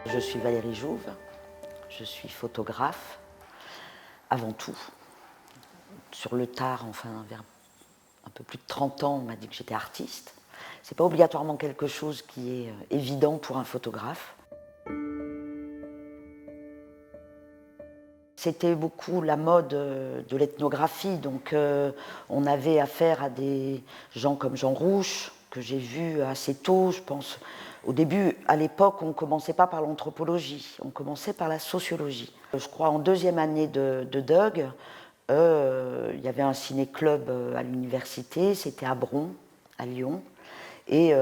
Je suis Valérie Jouve, je suis photographe avant tout. Sur le tard, enfin vers un peu plus de 30 ans, on m'a dit que j'étais artiste. C'est pas obligatoirement quelque chose qui est évident pour un photographe. C'était beaucoup la mode de l'ethnographie, donc on avait affaire à des gens comme Jean Rouch, que j'ai vu assez tôt, je pense. Au début, à l'époque, on ne commençait pas par l'anthropologie, on commençait par la sociologie. Je crois en deuxième année de Doug, il y avait un ciné-club à l'université, c'était à Bron, à Lyon, et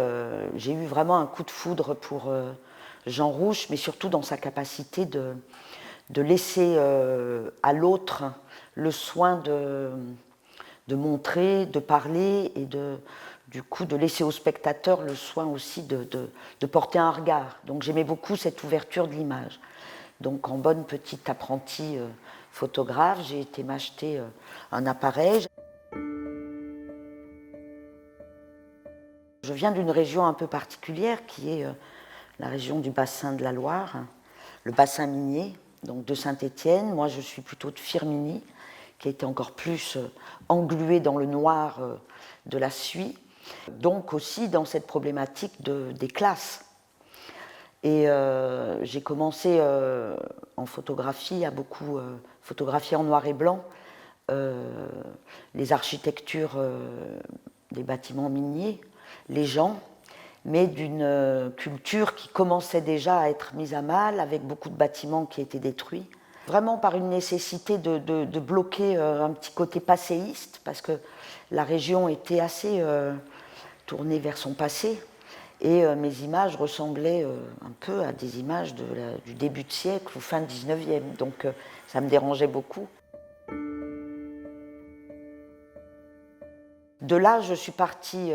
j'ai eu vraiment un coup de foudre pour Jean Rouch, mais surtout dans sa capacité de laisser à l'autre le soin de montrer, de parler et du coup de laisser au spectateur le soin aussi de porter un regard. Donc j'aimais beaucoup cette ouverture de l'image. Donc en bonne petite apprentie photographe, j'ai été m'acheter un appareil. Je viens d'une région un peu particulière qui est la région du bassin de la Loire, le bassin minier, donc de Saint-Étienne. Moi, je suis plutôt de Firminy, qui a été encore plus englué dans le noir de la suie. Donc aussi dans cette problématique des classes. Et j'ai commencé en photographie à beaucoup photographier en noir et blanc les architectures des bâtiments miniers, les gens, mais d'une culture qui commençait déjà à être mise à mal, avec beaucoup de bâtiments qui étaient détruits. Vraiment par une nécessité de bloquer un petit côté passéiste, parce que la région était assez tournée vers son passé, et mes images ressemblaient un peu à des images du début de siècle ou fin 19e, donc ça me dérangeait beaucoup. De là, je suis partie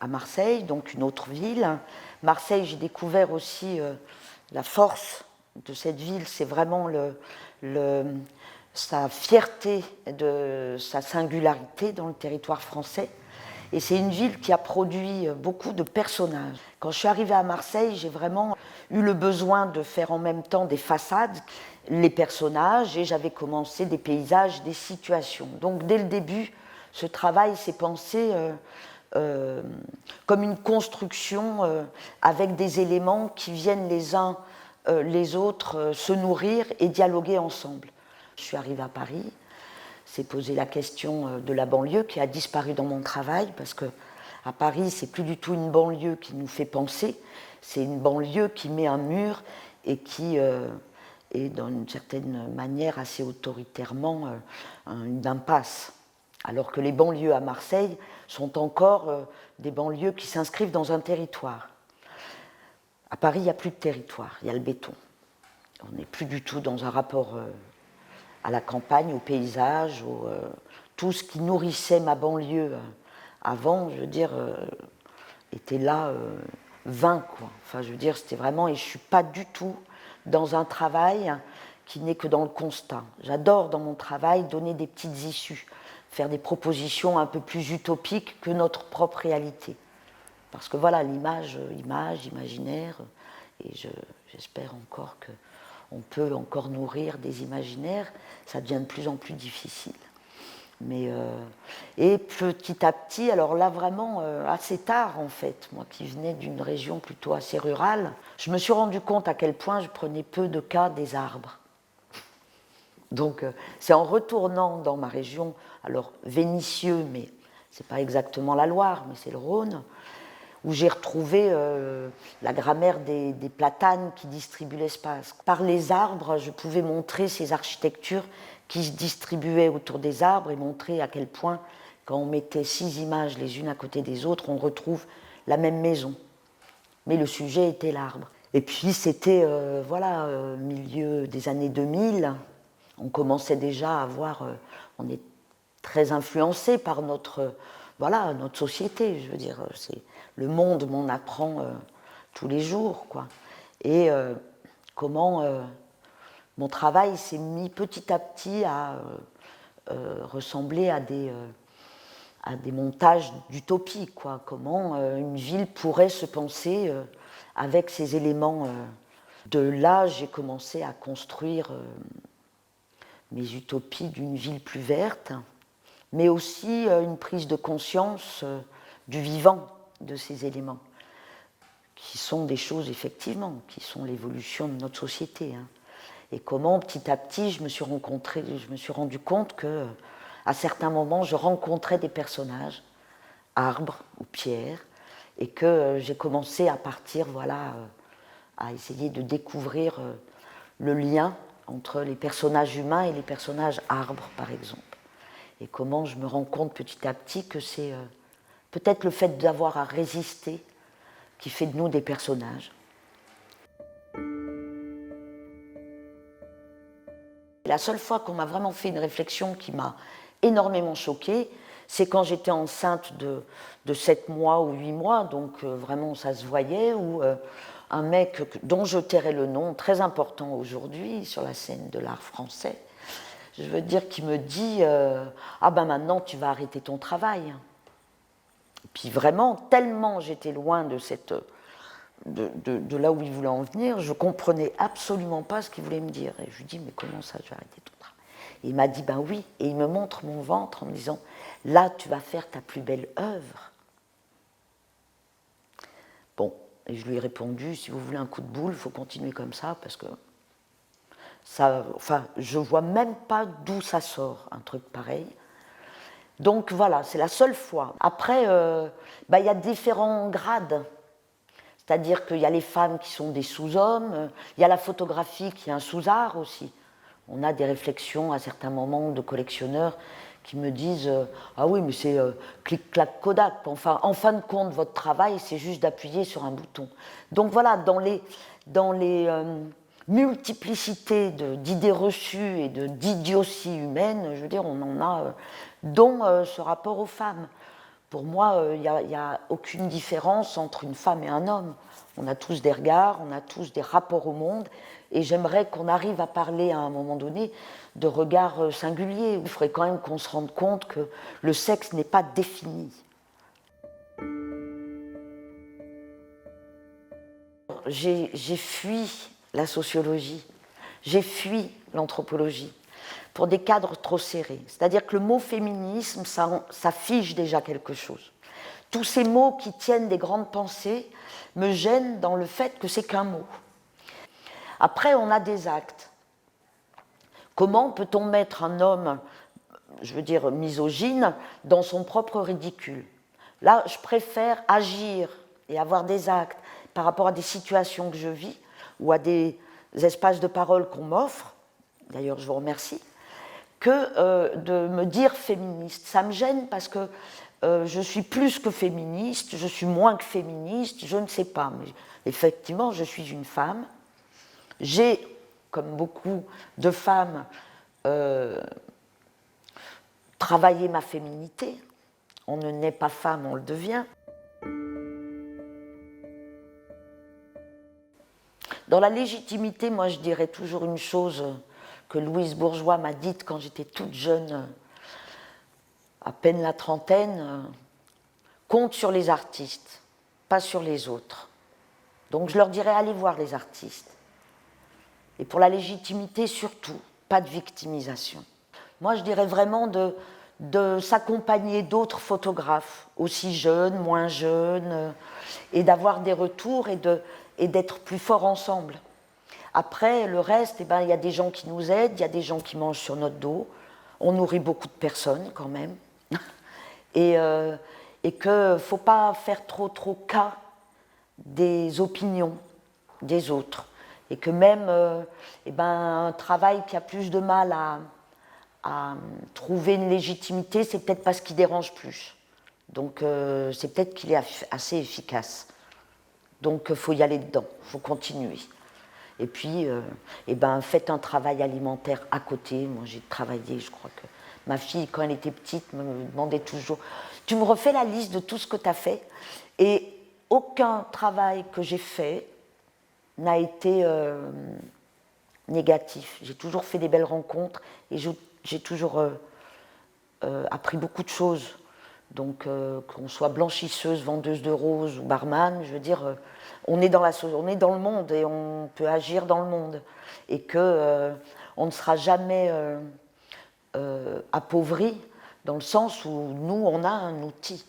à Marseille, donc une autre ville. Marseille, j'ai découvert aussi la force de cette ville, c'est vraiment sa fierté, sa singularité dans le territoire français. Et c'est une ville qui a produit beaucoup de personnages. Quand je suis arrivée à Marseille, j'ai vraiment eu le besoin de faire en même temps des façades, les personnages, et j'avais commencé des paysages, des situations. Donc dès le début, ce travail s'est pensé comme une construction avec des éléments qui viennent les uns les autres se nourrir et dialoguer ensemble. Je suis arrivée à Paris, s'est posé la question de la banlieue qui a disparu dans mon travail, parce que à Paris, c'est plus du tout une banlieue qui nous fait penser, c'est une banlieue qui met un mur et qui est d'une certaine manière assez autoritairement une impasse. Alors que les banlieues à Marseille sont encore des banlieues qui s'inscrivent dans un territoire. À Paris, il n'y a plus de territoire, il y a le béton. On n'est plus du tout dans un rapport à la campagne, au paysage, tout ce qui nourrissait ma banlieue avant, je veux dire, était là vain, quoi. Enfin, je veux dire, c'était vraiment, et je ne suis pas du tout dans un travail qui n'est que dans le constat. J'adore dans mon travail donner des petites issues, faire des propositions un peu plus utopiques que notre propre réalité. Parce que voilà, imaginaire, et j'espère encore qu'on peut encore nourrir des imaginaires, ça devient de plus en plus difficile. Et petit à petit, alors là vraiment assez tard en fait, moi qui venais d'une région plutôt assez rurale, je me suis rendu compte à quel point je prenais peu de cas des arbres. Donc c'est en retournant dans ma région, alors Vénissieux, mais c'est pas exactement la Loire, mais c'est le Rhône, où j'ai retrouvé la grammaire des platanes qui distribuent l'espace. Par les arbres, je pouvais montrer ces architectures qui se distribuaient autour des arbres et montrer à quel point, quand on mettait 6 images les unes à côté des autres, on retrouve la même maison. Mais le sujet était l'arbre. Et puis c'était, milieu des années 2000, on commençait déjà à voir, on est très influencé par notre société, je veux dire, c'est le monde m'en apprend tous les jours, quoi. Et comment mon travail s'est mis petit à petit à ressembler à des montages d'utopie, quoi. Comment une ville pourrait se penser avec ces éléments De là, j'ai commencé à construire mes utopies d'une ville plus verte, mais aussi une prise de conscience du vivant de ces éléments, qui sont des choses effectivement, qui sont l'évolution de notre société. Hein. Et comment petit à petit je me suis rendu compte que à certains moments je rencontrais des personnages, arbres ou pierres, et que j'ai commencé à partir, voilà, à essayer de découvrir le lien entre les personnages humains et les personnages arbres, par exemple. Et comment je me rends compte petit à petit que c'est peut-être le fait d'avoir à résister qui fait de nous des personnages. La seule fois qu'on m'a vraiment fait une réflexion qui m'a énormément choquée, c'est quand j'étais enceinte de 7 mois ou 8 mois, donc vraiment ça se voyait, où un mec dont je tairai le nom, très important aujourd'hui sur la scène de l'art français, je veux dire, qui me dit ah ben maintenant tu vas arrêter ton travail. Et puis vraiment, tellement j'étais loin de là où il voulait en venir, je ne comprenais absolument pas ce qu'il voulait me dire. Et je lui dis, mais comment ça, je vais arrêter ton travail? Et il m'a dit, ben oui. Et il me montre mon ventre en me disant, là, tu vas faire ta plus belle œuvre. Bon, et je lui ai répondu, si vous voulez un coup de boule, il faut continuer comme ça, parce que ça, enfin, je ne vois même pas d'où ça sort, un truc pareil. Donc voilà, c'est la seule fois. Après, il y a différents grades. C'est-à-dire qu'il y a les femmes qui sont des sous-hommes, il y a la photographie qui est un sous-art aussi. On a des réflexions à certains moments de collectionneurs qui me disent ah oui, mais c'est clic-clac Kodak. Enfin, en fin de compte, votre travail, c'est juste d'appuyer sur un bouton. Donc voilà, dans les multiplicités d'idées reçues et d'idioties humaines, je veux dire, on en a, dont ce rapport aux femmes. Pour moi, il n'y a aucune différence entre une femme et un homme. On a tous des regards, on a tous des rapports au monde, et j'aimerais qu'on arrive à parler à un moment donné de regards singuliers. Il faudrait quand même qu'on se rende compte que le sexe n'est pas défini. J'ai fui la sociologie, j'ai fui l'anthropologie pour des cadres trop serrés. C'est-à-dire que le mot féminisme, ça fige déjà quelque chose. Tous ces mots qui tiennent des grandes pensées me gênent dans le fait que c'est qu'un mot. Après, on a des actes. Comment peut-on mettre un homme, je veux dire misogyne, dans son propre ridicule? Là, je préfère agir et avoir des actes par rapport à des situations que je vis ou à des espaces de parole qu'on m'offre, d'ailleurs je vous remercie, que de me dire féministe. Ça me gêne parce que je suis plus que féministe, je suis moins que féministe, je ne sais pas. Mais effectivement, je suis une femme. J'ai, comme beaucoup de femmes, travaillé ma féminité. On ne naît pas femme, on le devient. Dans la légitimité, moi je dirais toujours une chose que Louise Bourgeois m'a dite quand j'étais toute jeune, à peine la trentaine, compte sur les artistes, pas sur les autres. Donc je leur dirais, allez voir les artistes. Et pour la légitimité, surtout, pas de victimisation. Moi, je dirais vraiment de s'accompagner d'autres photographes, aussi jeunes, moins jeunes, et d'avoir des retours et d'être plus forts ensemble. Après, le reste, il y a des gens qui nous aident, il y a des gens qui mangent sur notre dos. On nourrit beaucoup de personnes quand même. Et qu'il ne faut pas faire trop cas des opinions des autres. Et que même un travail qui a plus de mal à trouver une légitimité, c'est peut-être parce qu'il dérange plus. Donc c'est peut-être qu'il est assez efficace. Donc il faut y aller dedans, il faut continuer. Et puis, faites un travail alimentaire à côté. Moi, j'ai travaillé, je crois que ma fille, quand elle était petite, me demandait toujours « Tu me refais la liste de tout ce que tu as fait ?» Et aucun travail que j'ai fait n'a été négatif. J'ai toujours fait des belles rencontres et j'ai toujours appris beaucoup de choses Donc qu'on soit blanchisseuse, vendeuse de roses ou barman, je veux dire, on est dans le monde et on peut agir dans le monde. Et que on ne sera jamais appauvri dans le sens où nous, on a un outil.